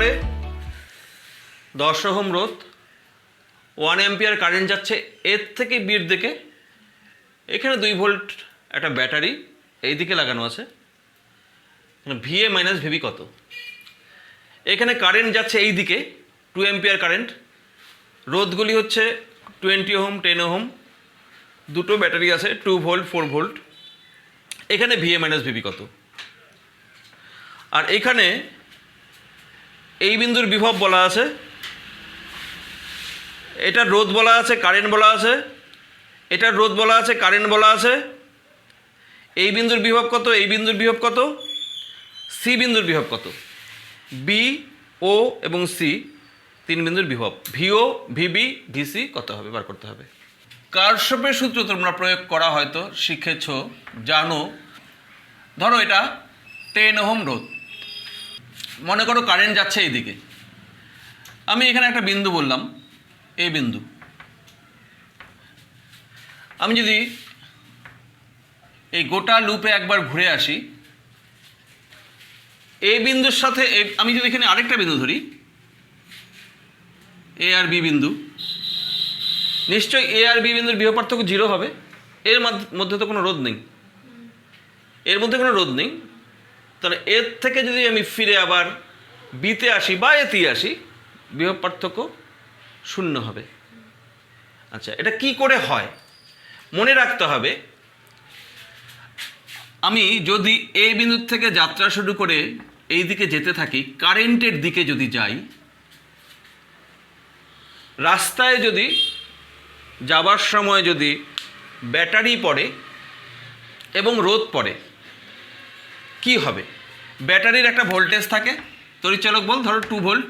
পারে 10 ওহম রোধ, 1 ampere current যাচ্ছে এর থেকে বির দিকে। এখানে 2 ভোল্ট একটা ব্যাটারি এই দিকে লাগানো আছে। ভিএ মাইনাস ভিবি কত? এখানে কারেন্ট যাচ্ছে এই দিকে 2 অ্যাম্পিয়ার কারেন্ট, রোধগুলি হচ্ছে 20 ওহম 10 ওহম, দুটো ব্যাটারি আছে 2 ভোল্ট 4 ভোল্ট। এখানে ভিএ মাইনাস ভিবি কত? আর এখানে এই বিন্দুর বিভব বলা আছে, এটার রোধ বলা আছে, কারেন্ট বলা আছে, এটার রোধ বলা আছে, কারেন্ট বলা আছে। এই বিন্দুর বিভব কত? এই বিন্দুর বিভব কত? সি বিন্দুর বিভব কত? বি, ও এবং সি 3 বিন্দুর বিভব ভিও, ভিবি, ভিসি কত হবে বার করতে হবে। কারশফের সূত্র তোমরা প্রয়োগ করা হয়তো শিখেছ, জানো। ধরো এটা 10 ওহম রোধ, মনে করো কারেন্ট যাচ্ছে এইদিকে। আমি এখানে একটা বিন্দু বললাম, এই বিন্দু। আমি যদি এই গোটা লুপে একবার ঘুরে আসি, এই বিন্দুর সাথে আমি যদি এখানে আরেকটা বিন্দু ধরি, এ আর বি বিন্দু, নিশ্চয়ই এ আর বি বিন্দুর বিভব পার্থক্য 0 হবে। এর মধ্যে তো কোনো রোধ নেই, এর মধ্যে কোনো রোধ নেই। তাহলে এর থেকে যদি আমি ফিরে আবার বিতে আসি বা এতে আসি, বিভব পার্থক্য 0 হবে। আচ্ছা, এটা কি করে হয় মনে রাখতে হবে। আমি যদি এই বিন্দুর থেকে যাত্রা শুরু করে এই দিকে যেতে থাকি, কারেন্টের দিকে যদি যাই, রাস্তায় যদি যাবার সময় যদি ব্যাটারি পড়ে এবং রোধ পড়ে, কি হবে? ব্যাটারির একটা ভোল্টেজ থাকে, তড়িৎচালক বল ধরো 2 ভোল্ট।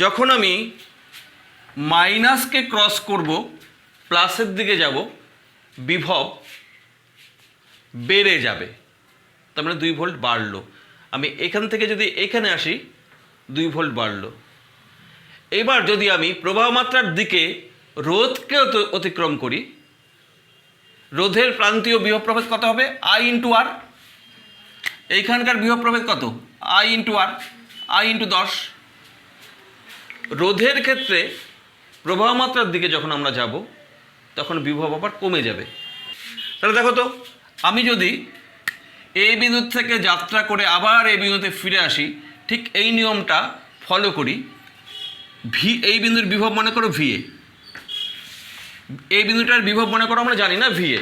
যখন আমি মাইনাসকে ক্রস করব, প্লাসের দিকে যাব, বিভব বেড়ে যাবে, তার মানে 2 ভোল্ট বাড়লো। আমি এখান থেকে যদি এখানে আসি, 2 ভোল্ট বাড়লো। এবার যদি আমি প্রবাহ মাত্রার দিকে রোধকে অতিক্রম করি, রোধের প্রান্তীয় বিভব প্রভেদ কত হবে? I into R. এইখানকার বিভব প্রভেদ কত? I into R, I into 10। রোধের ক্ষেত্রে প্রবাহ মাত্রার দিকে যখন আমরা যাব, তখন বিভব আবার কমে যাবে। তাহলে দেখো তো, আমি যদি এই বিন্দু থেকে যাত্রা করে আবার এই বিন্দুতে ফিরে আসি, ঠিক এই নিয়মটা ফলো করি। এই বিন্দুর বিভব মনে করো ভিএ, এই বিন্দুটার বিভব মনে করো আমরা জানি না ভিএ।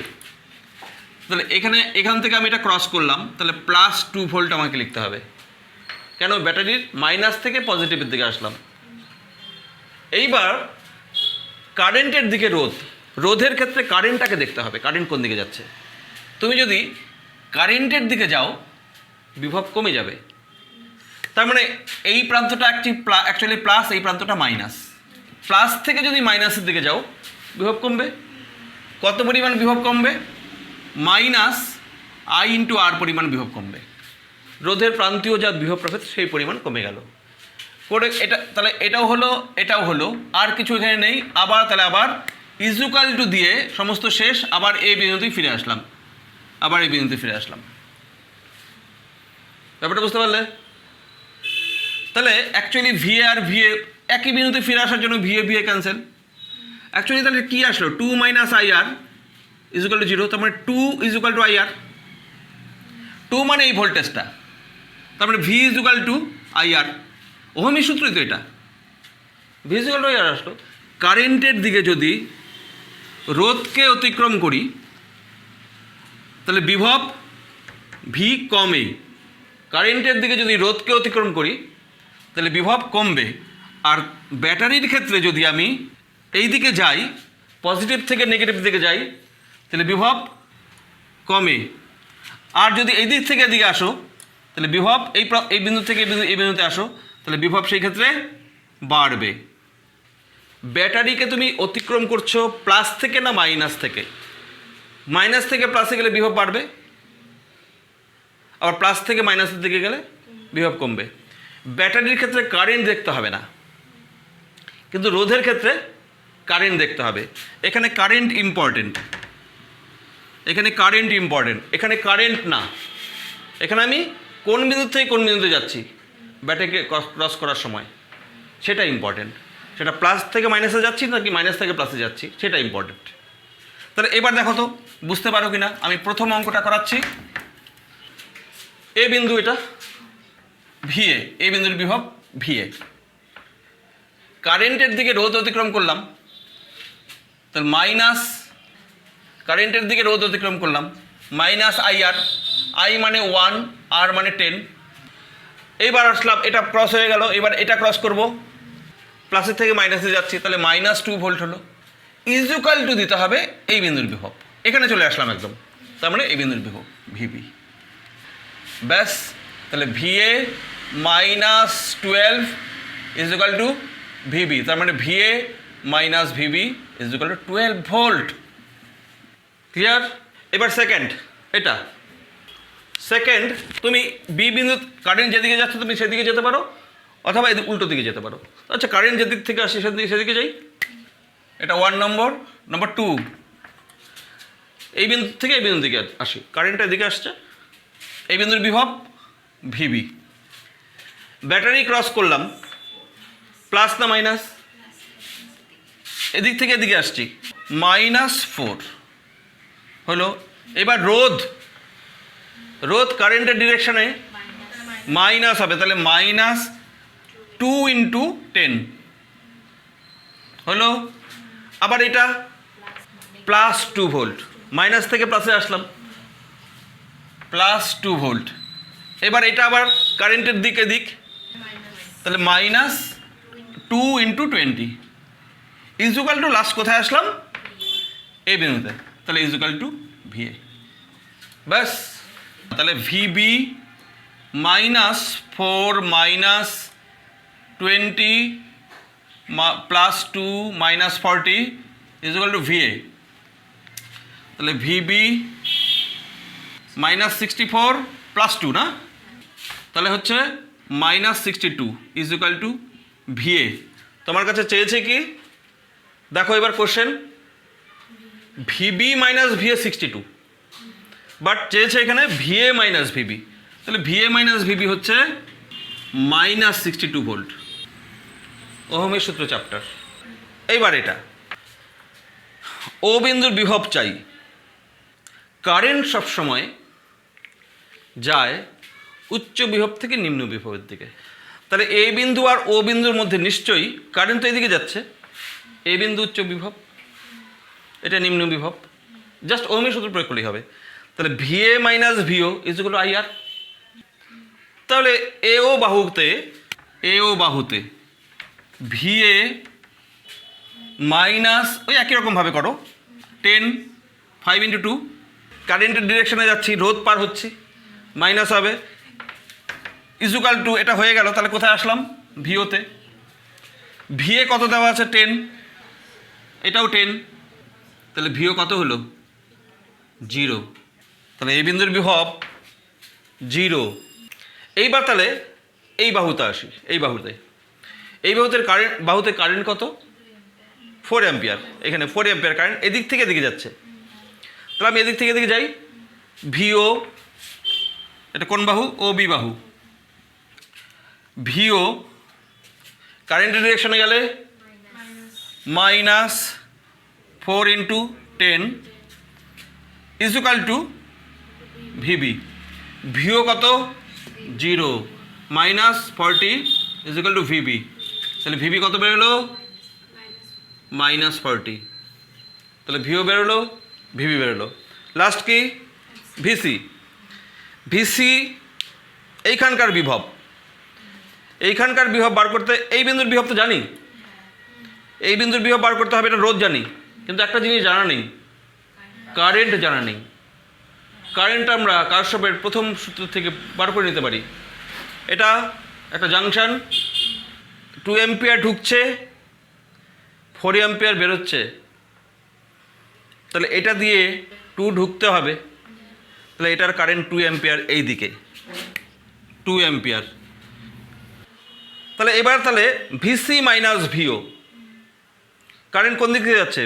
তাহলে এখান থেকে আমি এটা ক্রস করলাম, তাহলে +2 ভোল্ট আমাকে লিখতে হবে। কেন? ব্যাটারির মাইনাস থেকে পজিটিভের দিকে আসলাম। এইবার কারেন্টের দিকে রোধের ক্ষেত্রে কারেন্টটাকে দেখতে হবে, কারেন্ট কোন দিকে যাচ্ছে। তুমি যদি কারেন্টের দিকে যাও, বিভব কমে যাবে। তার মানে এই প্রান্তটা অ্যাকচুয়ালি প্লাস, এই প্রান্তটা মাইনাস। প্লাস থেকে যদি মাইনাসের দিকে যাও, বিভব কমবে। কত পরিমাণ বিভব কমবে? মাইনাস আই ইন্টু আর পরিমাণ বিভব কমবে। রোধের প্রান্তীয় যা বিভব প্রভেদ সেই পরিমাণ কমে গেল। করে এটা, তাহলে এটাও হলো, এটাও হলো, আর কিছু এখানে নেই। আবার ইজুকাল টু দিয়ে সমস্ত শেষ। আবার এই বিন্দুতেই ফিরে আসলাম, আবার এই বিন্দুতে ফিরে আসলাম। ব্যাপারটা বুঝতে পারলে? তাহলে অ্যাকচুয়ালি ভিএ আর ভিএ একই বিন্দুতে ফিরে আসার জন্য ভিএ ক্যান্সেল। অ্যাকচুয়ালি তাহলে কী আসলো? 2 minus I R equal to 0। তার মানে 2 ইজুকাল টু আই আর। 2 মানে এই ভোল্টেজটা, তার মানে ভি ইজুকাল টু আই আর। ওহমের সূত্রই তো এটা, ভি ইজুকাল টু আই আর আসলো। কারেন্টের দিকে যদি রোধকে অতিক্রম করি, তাহলে বিভব ভি কমে। কারেন্টের দিকে যদি রোধকে অতিক্রম করি, তাহলে বিভব কমবে। আর ব্যাটারির ক্ষেত্রে যদি আমি এই দিকে যাই, পজিটিভ থেকে নেগেটিভ দিকে যাই, তাহলে বিভব কমে। আর যদি এই দিক থেকে এদিকে আসো, তাহলে বিভব এই বিন্দু থেকে এই বিন্দুতে আসো, তাহলে বিভব সেই ক্ষেত্রে বাড়বে। ব্যাটারিকে তুমি অতিক্রম করছো প্লাস থেকে না মাইনাস থেকে? মাইনাস থেকে প্লাসে গেলে বিভব বাড়বে, আবার প্লাস থেকে মাইনাসের দিকে গেলে বিভব কমবে। ব্যাটারির ক্ষেত্রে কারেন্ট দেখতে হবে না, কিন্তু রোধের ক্ষেত্রে কারেন্ট দেখতে হবে। এখানে কারেন্ট ইম্পর্টেন্ট, এখানে কারেন্ট ইম্পর্টেন্ট, এখানে কারেন্ট না। এখানে আমি কোন বিন্দু থেকে কোন বিন্দুতে যাচ্ছি, ব্যাটারিকে ক্রস করার সময়, সেটা ইম্পর্টেন্ট। সেটা প্লাস থেকে মাইনাসে যাচ্ছি নাকি মাইনাস থেকে প্লাসে যাচ্ছি, সেটা ইম্পর্টেন্ট। তাহলে এবার দেখো তো বুঝতে পারো কি না, আমি প্রথম অঙ্কটা করাচ্ছি। এ বিন্দু, এটা ভিএ, এ বিন্দুর বিভব ভিএ, কারেন্টের দিকে রোধ অতিক্রম করলাম, তাহলে মাইনাস, কারেন্টের দিকে রোধ অতিক্রম করলাম মাইনাস IR, I মানে 1, R মানে 10। এইবার আসলাম, এটা ক্রস হয়ে গেল, এবার এটা ক্রস করব, প্লাসের থেকে মাইনাসে যাচ্ছি, তাহলে -2 ভোল্ট হলো, ইকুয়াল টু দিতে হবে এই বিন্দুর বিভব। এখানে চলে আসলাম একদম, তার মানে এই বিন্দুর বিভব ভিবি। ব্যাস, তাহলে VA -12 ইকুয়াল টু ভিবি, তার মানে VA minus VB equal two 12 volt. Clear? এবার সেকেন্ড, এটা সেকেন্ড, তুমি বি বিন্দু কারেন্ট যেদিকে যাচ্ছে তুমি সেদিকে যেতে পারো, অথবা এদিকে উল্টো দিকে যেতে পারো। আচ্ছা, কারেন্ট যেদিক থেকে আসে সেদিকে যাই, এটা 1 নম্বর। নম্বর 2, এই বিন্দু থেকে এই বিন্দু দিকে আসি, কারেন্টটা এদিকে আসছে, এই বিন্দুর বিভব ভিবি। ব্যাটারি ক্রস করলাম, প্লাস না মাইনাস, এদিক থেকে এদিকে আসছি, -4 হলো। এবার রোধ, রোধ কারেন্টের ডিরেকশনে মাইনাস হবে, তাহলে -2 × 10 হলো। আবার এটা +2 ভোল্ট, মাইনাস থেকে প্লাসে আসলাম, +2 ভোল্ট। এবার এটা আবার কারেন্টের দিকে দিক, তাহলে -2 × 20 ইকুয়াল টু, লাস্ট কোথায় আসলাম, এই বিন্দুতে, তাহলে ইকুয়াল টু VA। ব্যাস, তাহলে VB -4 -20 +2 -40 ইকুয়াল টু VA। তাহলে VB -64 +2 না, তাহলে হচ্ছে -62 ইকুয়াল টু VA। তোমার কাছে চেয়েছে কি দেখো এবার কোশ্চেন, VB - VA 62, বাট চেয়েছে এখানে VA - VB, তাহলে VA - VB হচ্ছে -62 ভোল্ট, ওহমের সূত্র চ্যাপ্টার। এইবার এটা ও বিন্দুর বিভব চাই, কারেন্ট সবসময় যায় উচ্চ বিভব থেকে নিম্ন বিভবের দিকে, তাহলে এ বিন্দু আর ও বিন্দুর মধ্যে নিশ্চয়ই কারেন্ট তো এদিকে যাচ্ছে, এ বিন্দু উচ্চ বিভব, এটা নিম্ন বিভব, জাস্ট ওহমের সূত্র প্রয়োগ করলেই হবে। তাহলে VA - VO equal to IR। তাহলে এও বাহুতে VA মাইনাস, ওই একই রকমভাবে করো, 10, 5 × 2, কারেন্টের ডিরেকশনে যাচ্ছি, রোধ পার হচ্ছি, মাইনাস হবে ইকুয়াল টু, এটা হয়ে গেল। তাহলে কোথায় আসলাম, ভিওতে। VA কত দেওয়া আছে, 10, এটাও 10, তাহলে VO কত হলো, 0। তাহলে এই বিন্দুর বিভব 0। এইবার তাহলে এই বাহুতে আসি, এই বাহুতে কারেন্ট কত, 4 অ্যাম্পিয়ার, এখানে 4 অ্যাম্পিয়ার কারেন্ট এদিক থেকে এদিকে যাচ্ছে, তাহলে আমি এদিক থেকে এদিকে যাই, VO, এটা কোন বাহু, OB বাহু, VO কারেন্টের ডিরেকশনে গেলে -4 × 10 ইকুয়াল টু VB। VO কত, 0, -40 ইকুয়াল টু VB, তাহলে VB কত বেরোলো, -40, তাহলে VO বেরোলো, VB বেরোলো। লাস্ট কি, VC এইখানকার বিভব, বার করতে, এই বিন্দুর বিভব তো জানি, এই বিন্দুর বিভব বার করতে হবে, এটা রোধ জানি, কিন্তু একটা জিনিস জানা নেই, কারেন্ট জানা নেই। কারেন্ট আমরা কারশফের প্রথম সূত্র থেকে বার করে নিতে পারি। এটা একটা জাংশন, 2 অ্যাম্পিয়ার ঢুকছে, 4 অ্যাম্পিয়ার বেরোচ্ছে, তাহলে এটা দিয়ে 2 ঢুকতে হবে, তাহলে এটার কারেন্ট 2 অ্যাম্পিয়ার, এই দিকে 2 অ্যাম্পিয়ার। তাহলে এবার তাহলে VC - VO, কারেন্ট কোন দিক থেকে যাচ্ছে,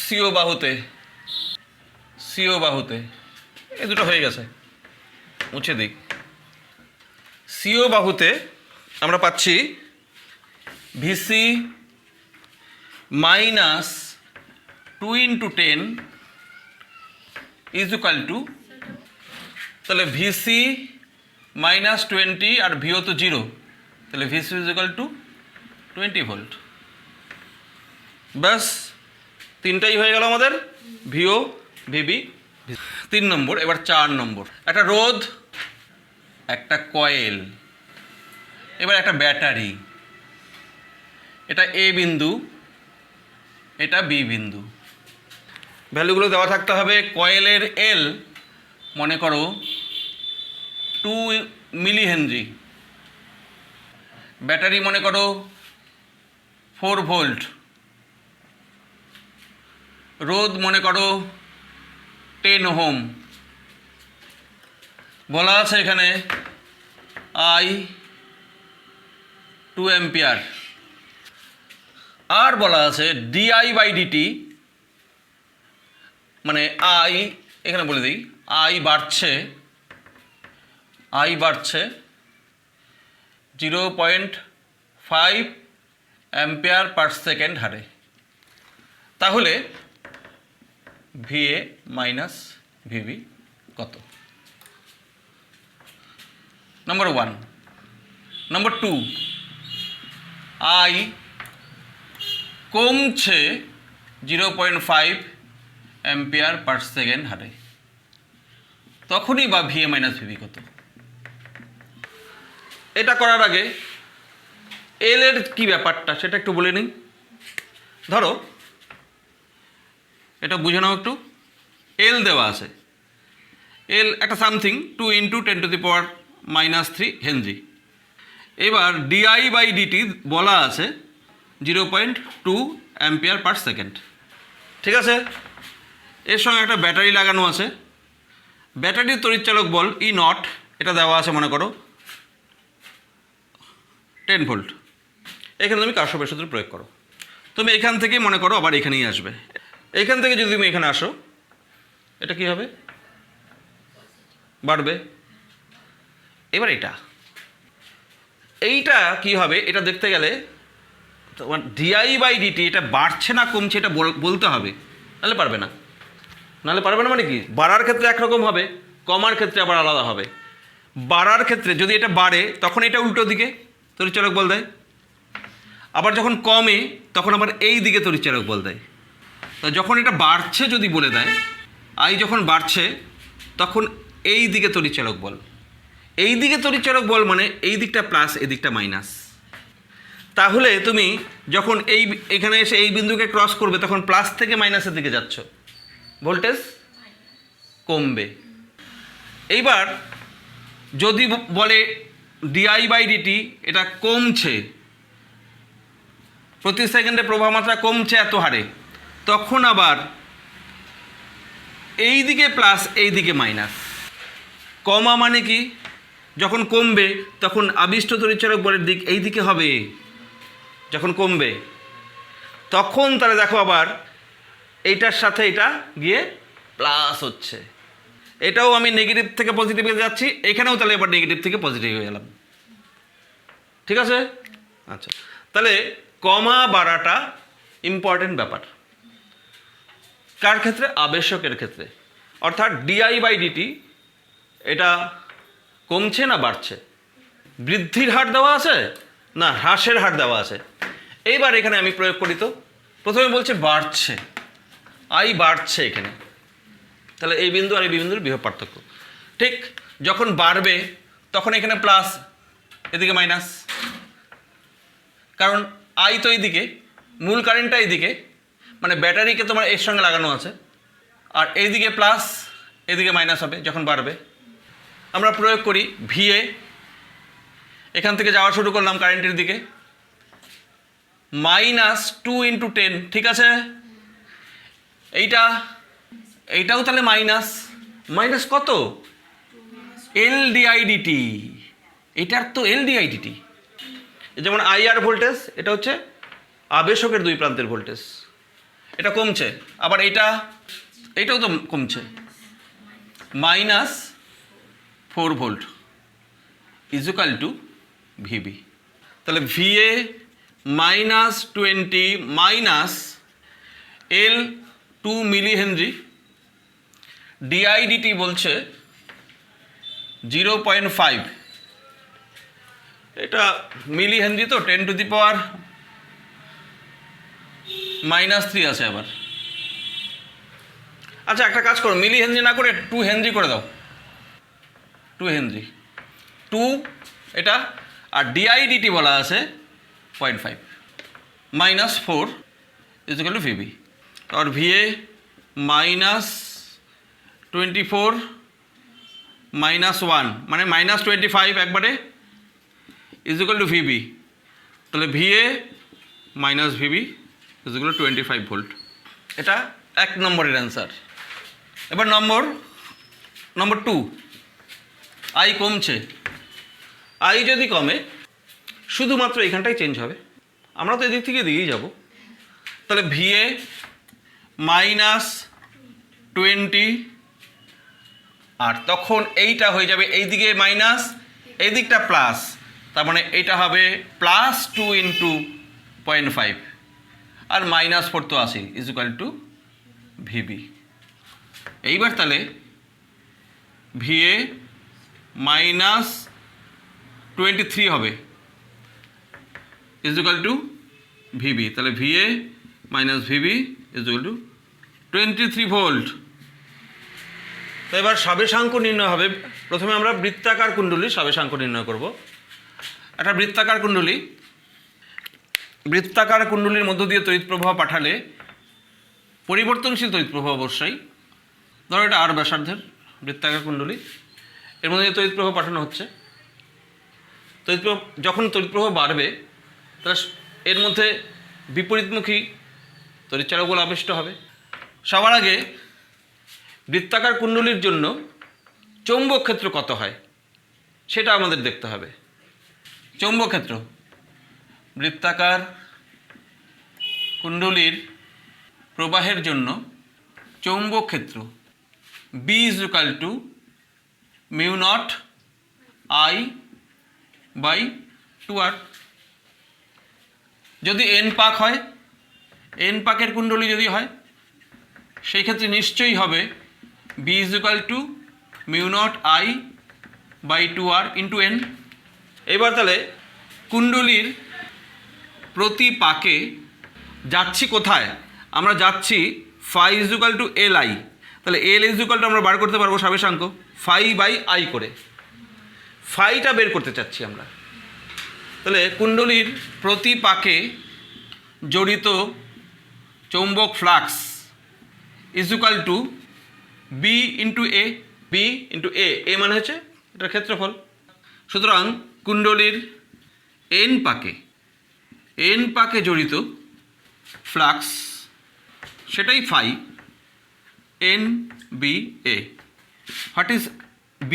CO বাহুতে, এই দুটো হয়ে গেছে, মুছে দিই, সিও বাহুতে আমরা পাচ্ছি VC minus 2 × 10 is equal to, তাহলে ভিসি মাইনাস 20 আর ভিও তো 0, তাহলে VC is equal two 20 volt. ব্যাস তিনটাই হয়ে গেল আমাদের, ভিও, ভিবি। 3 নম্বর। এবার 4 নম্বর, একটা রোধ, একটা কয়েল, এবার একটা ব্যাটারি। এটা এ বিন্দু, এটা বি বিন্দু। ভ্যালুগুলো দেওয়া থাকতে হবে। কয়েলের এল মনে করো 2 মিলি হেনরি, ব্যাটারি মনে করো 4 ভোল্ট, রোধ মনে করো 10 ওহম। বলা আছে এখানে আই 2 অ্যাম্পিয়ার। আর বলা আছে di/dt, মানে আই, এখানে বলে দিই, আই বাড়ছে 0.5 অ্যাম্পিয়ার পার সেকেন্ড হারে। তাহলে ভিএ মাইনাস ভিবি কত? নম্বর 1। নম্বর 2, আই কমছে 0.5 অ্যাম্পিয়ার পার সেকেন্ড হারে, তখনই বা ভিএ মাইনাস ভিবি কত? এটা করার আগে এল এর কি ব্যাপারটা সেটা একটু বলে নিই। ধরো এটা বুঝে নাও একটু। এল দেওয়া আছে, এল একটা সামথিং 2 × 10⁻³ হেনরি। এবার di/dt বলা আছে 0.2 অ্যাম্পিয়ার পার সেকেন্ড। ঠিক আছে, এর সঙ্গে একটা ব্যাটারি লাগানো আছে। ব্যাটারির তড়িৎচালক বল E0, এটা দেওয়া আছে মনে করো 10 ভোল্ট। এখানে তুমি কারশফের সূত্র প্রয়োগ করো। তুমি এখান থেকে মনে করো আবার এখানেই আসবে। এইখান থেকে যদি তুমি এখানে আসো, এটা কি হবে? বাড়বে। এবার এইটা কি হবে? এটা দেখতে গেলে তোমার di/dt এটা বাড়ছে না কমছে এটা বলতে হবে, নাহলে পারবে না। মানে কি, বাড়ার ক্ষেত্রে একরকম হবে, কমার ক্ষেত্রে আবার আলাদা হবে। বাড়ার ক্ষেত্রে যদি এটা বাড়ে তখন এটা উল্টো দিকে তড়িৎচালক বল দেয়, আবার যখন কমে তখন আবার এই দিকে তড়িৎচালক বল দেয়। তো যখন এটা বাড়ছে যদি বলে দেয়, আই যখন বাড়ছে তখন এই দিকে তড়িৎচালক বল, এই দিকে তড়িৎচালক বল মানে এই দিকটা প্লাস এই দিকটা মাইনাস। তাহলে তুমি যখন এখানে এসে এই বিন্দুকে ক্রস করবে তখন প্লাস থেকে মাইনাসের দিকে যাচ্ছ, ভোল্টেজ কমবে। এইবার যদি বলে di/dt এটা কমছে, প্রতি সেকেন্ডে প্রবাহ মাত্রা কমছে এত হারে, তখন আবার এই দিকে প্লাস এই দিকে মাইনাস। কমা মানে কি, যখন কমবে তখন আবিষ্ট তড়িৎচালক বলের দিক এই দিকে হবে, যখন কমবে তখন তাহলে দেখো আবার এইটার সাথে এটা গিয়ে প্লাস হচ্ছে। এটাও আমি নেগেটিভ থেকে পজিটিভে যাচ্ছি, এখানেও তাহলে এবার নেগেটিভ থেকে পজিটিভ হয়ে গেলাম। ঠিক আছে? আচ্ছা, তাহলে কমা বাড়াটা ইম্পর্টেন্ট ব্যাপার। কার ক্ষেত্রে? আবেশকের ক্ষেত্রে। অর্থাৎ di/dt এটা কমছে না বাড়ছে, বৃদ্ধির হার দেওয়া আছে না হ্রাসের হার দেওয়া আছে। এইবার এখানে আমি প্রয়োগ করি, তো প্রথমে বলছে বাড়ছে, আই বাড়ছে এখানে, তাহলে এই বিন্দু আর এই বিন্দুর বিভব পার্থক্য। ঠিক যখন বাড়বে তখন এখানে প্লাস, এদিকে মাইনাস, কারণ আই তো এইদিকে, মূল কারেন্টটা এইদিকে, মানে ব্যাটারিকে তোমার এর সঙ্গে লাগানো আছে, আর এইদিকে প্লাস এদিকে মাইনাস হবে যখন বাড়বে। আমরা প্রয়োগ করি ভিএ, এখান থেকে যাওয়া শুরু করলাম কারেন্টের দিকে, -2 × 10। ঠিক আছে, এইটাও তাহলে মাইনাস কত? LDIdt, এটার তো LDIdt। যেমন IR ভোল্টেজ, এটা হচ্ছে আবেশকের দুই প্রান্তের ভোল্টেজ, এটা কমছে, আবার এইটাও তো কমছে, -4 ভোল্ট। Equal to VB. তাহলে VA minus 20 minus L 2 milli henry, DIDT বলছে 0.5, এটা মিলি হেনরি তো 10⁻³ আছে আবার। আচ্ছা একটা কাজ করো, মিলি হেনরি না করে 2 হেনরি করে দাও, 2 হেনরি 2 এটা, আর ডিআইডিটি বলা আছে 0.5 মাইনাস 4 ইকুয়াল টু ভিবি। আর ভিএ মাইনাস 24 মাইনাস 1 মানে মাইনাস 25 একবারে ইকুয়াল টু ভিবি। তাহলে VA minus VB equal to 25 volt. এটা 1 নম্বরের অ্যান্সার। এবার নম্বর 2, আই কমছে। আই যদি কমে শুধুমাত্র এখানটাই চেঞ্জ হবে, আমরা তো এদিক থেকে দিয়েই যাব। তাহলে ভিএ মাইনাস 20, আর তখন এইটা হয়ে যাবে এইদিকে মাইনাস, এই দিকটা প্লাস, তার মানে এইটা হবে +2 ইন্টু 0.5, আর -4 তো আসি ইকুয়াল টু ভিবি। এইবার তাহলে ভিএ মাইনাস 23 হবে ইকুয়াল টু ভিবি। তাহলে VA minus VB equal to 23 volt. তো এবার সাবেশাঙ্ক নির্ণয় হবে। প্রথমে আমরা বৃত্তাকার কুণ্ডলীর সাবেশাঙ্ক নির্ণয় করব। একটা বৃত্তাকার কুণ্ডলীর মধ্য দিয়ে তড়িৎ প্রবাহ পাঠালে পরিবর্তনশীল তড়িৎ প্রবাহ অবশ্যই, ধরো এটা আর ব্যাসার্ধের বৃত্তাকার কুণ্ডলী, এর মধ্যে দিয়ে তড়িৎ প্রবাহ পাঠানো হচ্ছে। যখন তড়িৎ প্রবাহ বাড়বে তাহলে এর মধ্যে বিপরীতমুখী তড়িৎচালক বল আবিষ্ট হবে। সবার আগে বৃত্তাকার কুণ্ডলীর জন্য চৌম্বক ক্ষেত্র কত হয় সেটা আমাদের দেখতে হবে। চৌম্বক ক্ষেত্র বৃত্তাকার কুণ্ডলীর প্রবাহের জন্য চৌম্বক ক্ষেত্র B ইকুয়াল টু μ0I/2R। যদি n পাক হয়, n পাকের কুণ্ডলী যদি হয়, সেই ক্ষেত্রে নিশ্চয়ই হবে B equal to μ0I/2R into n। এবার তাহলে কুণ্ডলীর প্রতি পাকে যাচ্ছি কোথায়? আমরা যাচ্ছি ফাই ইকুয়াল টু LI। তাহলে L ইকুয়াল টু আমরা বার করতে পারবো সাবেশাঙ্ক φ/I করে, ফাইটা বের করতে চাচ্ছি আমরা। তাহলে কুণ্ডলীর প্রতি পাকে জড়িত চৌম্বক flux equal to B into A। B into A, A মানে হচ্ছে এটার ক্ষেত্রফল। সুতরাং কুণ্ডলীর n পাকে জড়িত ফ্লাক্স সেটাই phi NBA। What is B?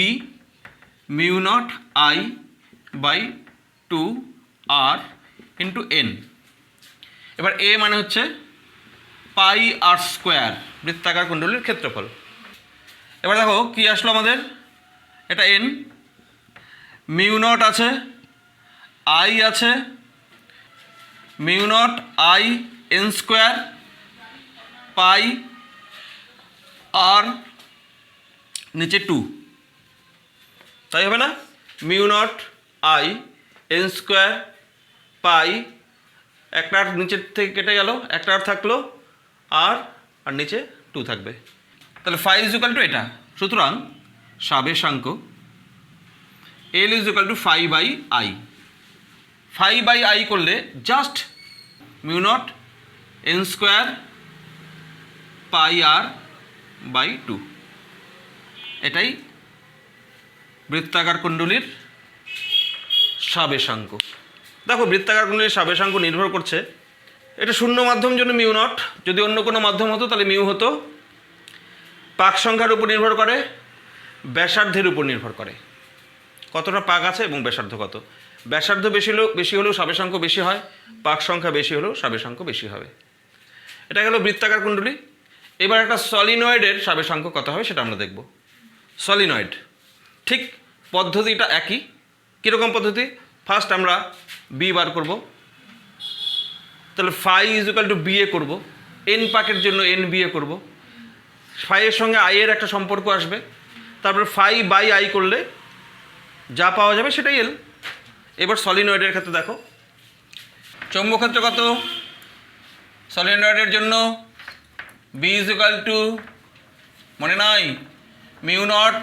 μ0I/2R into n। এবার A মানে হচ্ছে πr², বৃত্তাকার কুণ্ডলীর ক্ষেত্রফল। এবার দেখো কি আসলো আমাদের, এটা n, μ0 আছে, I আছে, μ0I/n² πr নিচে 2, তাই হবে না? μ0I/n² পাই, একটা আর নিচের থেকে কেটে গেল, একটা আর থাকলো আর নিচে 2 থাকবে। তাহলে ফাই ইকুয়াল টু এটা। সুতরাং সাবেশাঙ্ক L equal to φ/I। φ/I করলে জাস্ট μ0n² πr/2, এটাই বৃত্তাকার কুণ্ডলীর সাবেশাঙ্ক। দেখো বৃত্তাকার কুণ্ডলীর সাবেশাঙ্ক নির্ভর করছে, এটা শূন্য মাধ্যম জন্য μ0, যদি অন্য কোনো মাধ্যম হতো তাহলে মিউ হতো। পাক সংখ্যার উপর নির্ভর করে, ব্যাসার্ধের উপর নির্ভর করে, কতটা পাক আছে এবং ব্যাসার্ধ কত। ব্যাসার্ধ বেশি হলেও সাবেশাঙ্ক বেশি হয়, পাক সংখ্যা বেশি হলেও সাবেশাঙ্ক বেশি হবে। এটা গেল বৃত্তাকার কুণ্ডলী। এবার একটা সলিনয়েডের সাবেশাঙ্ক কত হবে সেটা আমরা দেখব। সলিনয়েড ঠিক পদ্ধতিটা একই, কীরকম পদ্ধতি? ফার্স্ট আমরা বি বার করব, তাহলে phi is equal to B A করবো, এন পাকের জন্য এন বি এ করবো, ফাইয়ের সঙ্গে আই এর একটা সম্পর্ক আসবে, তারপরে ফাই বাই আই করলে যা পাওয়া যাবে সেটাই এল। এবার সলিনয়েডের ক্ষেত্রে দেখো, চৌম্বক ক্ষেত্র কত? সলিনয়েডের জন্য বি ইজ ইকুয়াল টু, মনে নাই, mu not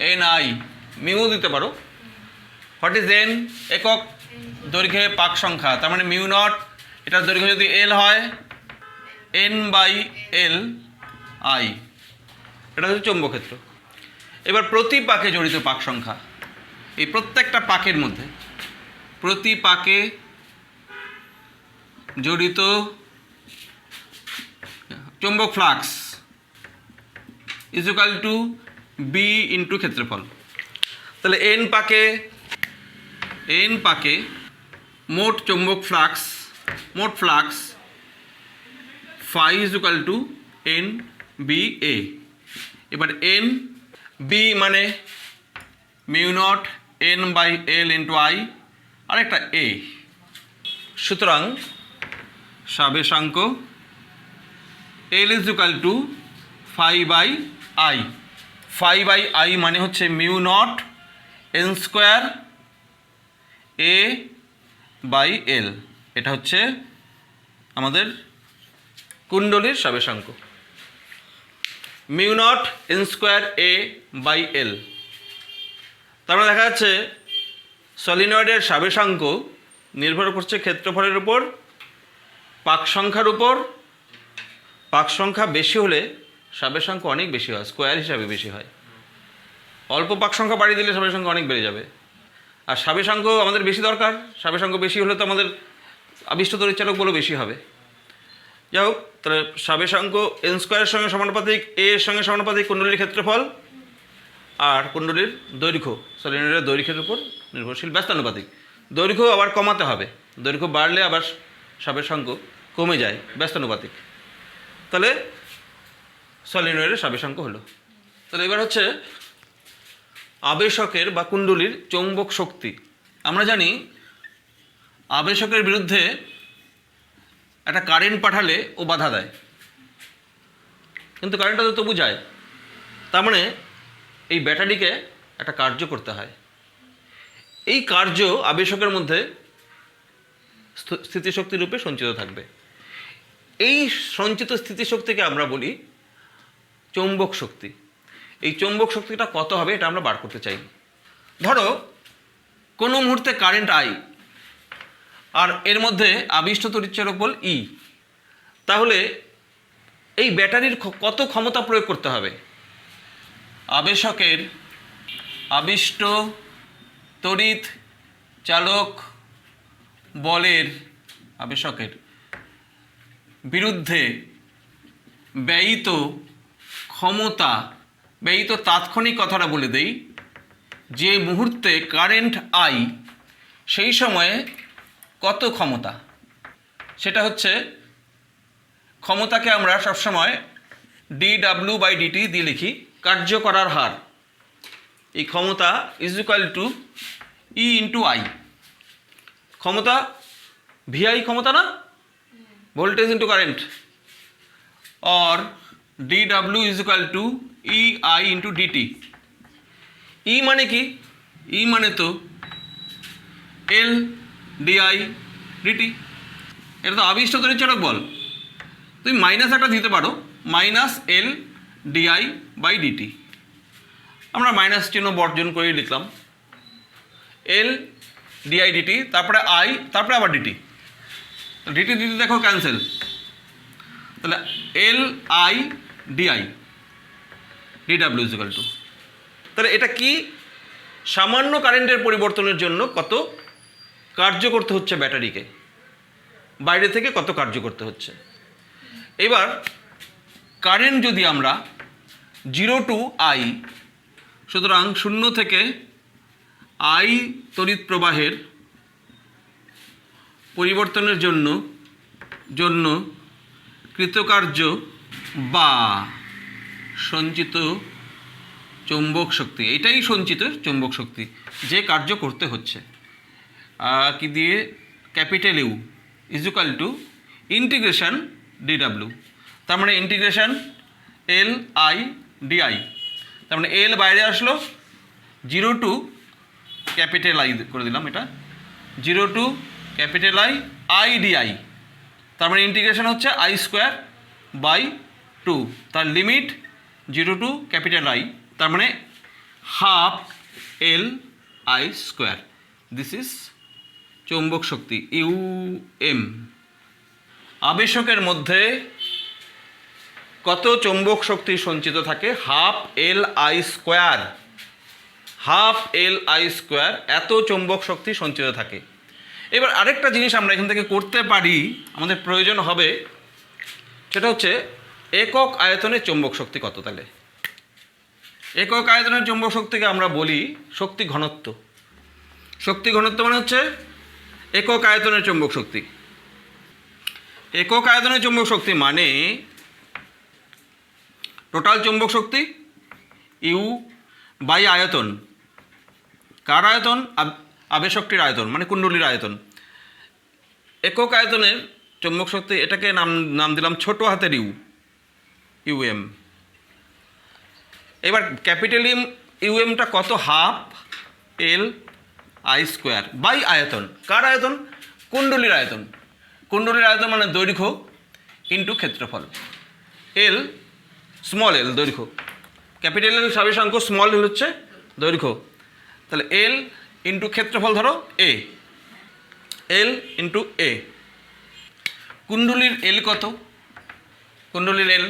N I, mu দিতে পারো। What is an? একক দৈর্ঘ্যে পাক সংখ্যা, তার মানে মিউ নট, এটার দৈর্ঘ্য যদি এল হয় এন বাই এল আই, এটা হচ্ছে চৌম্বক ক্ষেত্র। এবার প্রতি পাকে জড়িত পাক সংখ্যা, এই প্রত্যেকটা পাকের মধ্যে প্রতি পাকে জড়িত চৌম্বক flux is equal to B into ক্ষেত্রফল। তাহলে এন পাকে মোট চৌম্বক ফ্লাক্স, মোট flux phi is equal to N B A. এবার এন বি মানে mu not N by L into I, আর একটা এ। সুতরাং সাবেশাঙ্ক L is equal to phi by I. Phi by I মানে হচ্ছে mu not N square A by L, এটা হচ্ছে আমাদের কুণ্ডলীর সাবেশাঙ্ক, mu not N square A by L. তার মানে দেখা যাচ্ছে সলিনয়েডের সাবেশাঙ্ক নির্ভর করছে ক্ষেত্রফলের উপর, পাক সংখ্যার উপর। পাক সংখ্যা বেশি হলে সাবেশাঙ্ক অনেক বেশি হয়, স্কোয়ার হিসাবে বেশি হয়। অল্প পাক সংখ্যা বাড়িয়ে দিলে সাবেশাঙ্ক অনেক বেড়ে যাবে। আর সাবেশাঙ্ক আমাদের বেশি দরকার, সাবেশাঙ্ক বেশি হলে তো আমাদের আবিষ্ট তড়িৎচালক বলও বেশি হবে। যাই হোক, তাহলে সাবেশাঙ্ক এন স্কোয়ারের সঙ্গে সমানুপাতিক, এ এর সঙ্গে সমানুপাতিক কুণ্ডলীর ক্ষেত্রফল, আর কুণ্ডলীর দৈর্ঘ্য সলিনয়েডের দৈর্ঘ্যের উপর নির্ভরশীল ব্যস্তানুপাতিক। দৈর্ঘ্য আবার কমাতে হবে, দৈর্ঘ্য বাড়লে আবার সাবেশাঙ্ক কমে যায়, ব্যস্তানুপাতিক। তাহলে সলিনয়েডের সাবেশাঙ্ক হলো। তাহলে এবার হচ্ছে আবেশকের বা কুণ্ডলীর চৌম্বক শক্তি। আমরা জানি আবেশকের বিরুদ্ধে একটা কারেন্ট পাঠালে ও বাধা দেয়, কিন্তু কারেন্টটা তো তবু যায়। তার মানে এই ব্যাটারিকে একটা কার্য করতে হয়। এই কার্য আবেশকের মধ্যে স্থিতিশক্তি রূপে সঞ্চিত থাকবে। এই সঞ্চিত স্থিতিশক্তিকে আমরা বলি চৌম্বক শক্তি। এই চৌম্বক শক্তিটা কত হবে এটা আমরা বার করতে চাই। ধরো কোনো মুহূর্তে কারেন্ট আই, আর এর মধ্যে আবিষ্ট তড়িৎচালক বল ই, তাহলে এই ব্যাটারির কত ক্ষমতা প্রয়োগ করতে হবে? আবেশকের আবিষ্ট তড়িৎ চালক বলের আবেশকের বিরুদ্ধে ব্যয়িত ক্ষমতা, ব্যয়িত তাৎক্ষণিক কথাটা বলে দেই, যে মুহূর্তে কারেন্ট আই সেই সময়ে কত ক্ষমতা, সেটা হচ্ছে ক্ষমতাকে আমরা সবসময় dw বাই dt দিয়ে লিখি, কার্য করার হার। এই ক্ষমতা is equal to E into I. ক্ষমতা ভিআই ক্ষমতা না, voltage into current, or dw is equal to E I into dt. E মানে কি? ই মানে তো এল ডিআই ডিটি, এটা তো আবিষ্ট তড়িৎচালক বল। তুমি মাইনাস একটা দিতে পারো, minus L DI by DT. আমরা মাইনাস চিহ্ন বর্জন করে লিখলাম এল ডিআই ডিটি, তারপরে আই, তারপরে আবার ডিটি। ডিটি দিতে দেখো ক্যান্সেল, তাহলে L I DI DW is equal to, তাহলে এটা কি? সামান্য কারেন্টের পরিবর্তনের জন্য কত কার্য করতে হচ্ছে ব্যাটারিকে, বাইরে থেকে কত কার্য করতে হচ্ছে। এবার কারেন্ট যদি আমরা 0 টু আই, সুতরাং 0 থেকে আই তড়িৎ প্রবাহের পরিবর্তনের জন্য কৃতকার্য বা সঞ্চিত চৌম্বক শক্তি, এটাই সঞ্চিত চৌম্বক শক্তি যে কার্য করতে হচ্ছে। কি দিয়ে? Capital U is equal to integration DW, তার মানে ইন্টিগ্রেশন এল আই ডিআই, তার মানে এল বাইরে আসলো, 0 টু ক্যাপিটাল আই করে দিলাম, এটা 0 to capital I I DI, তার মানে ইন্টিগ্রেশন হচ্ছে আই স্কোয়ার বাই 2, তার লিমিট 0 টু ক্যাপিটাল আই, তার মানে half L I square. This is চৌম্বক শক্তি ইউ এম। আবেশকের মধ্যে কত চৌম্বক শক্তি সঞ্চিত থাকে? Half L I square, half L I square, এত চৌম্বক শক্তি সঞ্চিত থাকে। এবার আরেকটা জিনিস আমরা এখান থেকে করতে পারি, আমাদের প্রয়োজন হবে, সেটা হচ্ছে একক আয়তনে চৌম্বক শক্তি কত। তাহলে একক আয়তনের চৌম্বক শক্তিকে আমরা বলি শক্তি ঘনত্ব। শক্তি ঘনত্ব মানে হচ্ছে একক আয়তনের চৌম্বক শক্তি। একক আয়তনের চৌম্বক শক্তি মানে টোটাল চৌম্বক শক্তি ইউ বাই আয়তন। কার আয়তন? আবেশকটির আয়তন, মানে কুণ্ডলীর আয়তন। একক আয়তনের চৌম্বক শক্তি, এটাকে নাম দিলাম ছোট হাতের ইউ, ইউএম। এবার ক্যাপিটাল ইউএমটা কত? Half L I square by আয়তন। কার আয়তন? কুণ্ডলীর আয়তন। কুণ্ডলীর আয়তন মানে দৈর্ঘ্য ইন্টু ক্ষেত্রফল। এল স্মল এল দৈর্ঘ্য, ক্যাপিটাল এল স্বাভাবিক, স্মল এল হচ্ছে দৈর্ঘ্য। তাহলে এল ইন্টু ক্ষেত্রফল ধরো এ, এল ইন্টু এ। কুণ্ডলীর এল কত? কুণ্ডলীর এল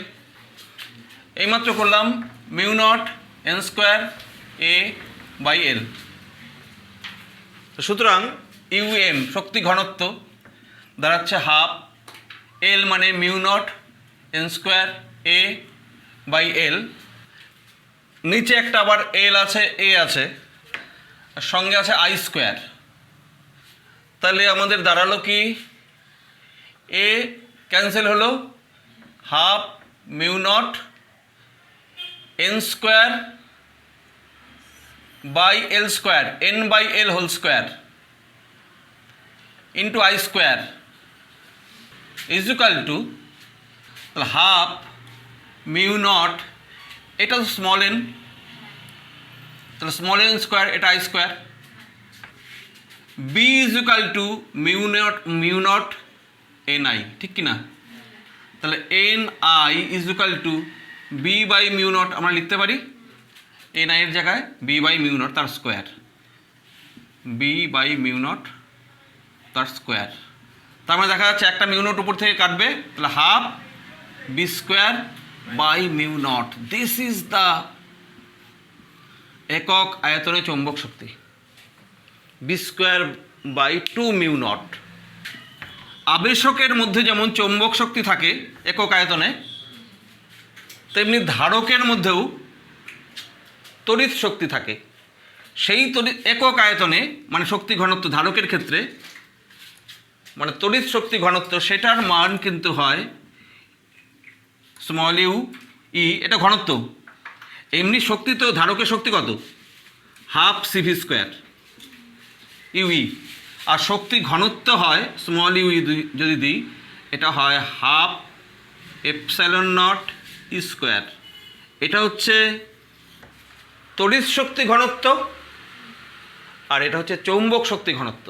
এইমাত্র করলাম mu not N square A by L. সুতরাং ইউএম শক্তি ঘনত্ব দাঁড়াচ্ছে হাফ এল মানে mu not N square A by L. নিচে একটা আবার এল আছে, এ আছে, আর সঙ্গে আছে আই স্কোয়ার। তাহলে আমাদের দাঁড়ালো কি? এ ক্যান্সেল হলো, half mu not N square by L square, N by L whole square into I square is equal to half mu nought, এটা তো স্মল এন, তাহলে স্মল এন স্কোয়ার, এটা I square. B is equal to mu not N I, ঠিক কি না? তাহলে N I is equal to B by mu nought আমরা লিখতে পারি, এন আই এর জায়গায় বি বাই মিউ নট তার square, B by mu nought তার স্কোয়ার। তার মানে দেখা যাচ্ছে একটা মিউ নট উপর থেকে কাটবে, তাহলে half B square by mu naught. This is the একক আয়তনে চৌম্বক শক্তি, B square by 2 mu naught. আবেশকের মধ্যে যেমন চৌম্বক শক্তি থাকে একক আয়তনে, তেমনি ধারকের মধ্যেও তড়িৎ শক্তি থাকে। সেই তড়িৎ একক আয়তনে মানে শক্তি ঘনত্ব ধারকের ক্ষেত্রে, মানে তড়িৎ শক্তি ঘনত্ব, সেটার মান কিন্তু হয় স্মল ইউ ই, এটা ঘনত্ব। এমনি শক্তি তো ধারকের শক্তি কত? হাফ সিভি স্কোয়ার ইউই, আর শক্তি ঘনত্ব হয় স্মল ইউ যদি দিই, এটা হয় half epsilon not E square. এটা হচ্ছে তড়িৎ শক্তি ঘনত্ব, আর এটা হচ্ছে চৌম্বক শক্তি ঘনত্ব।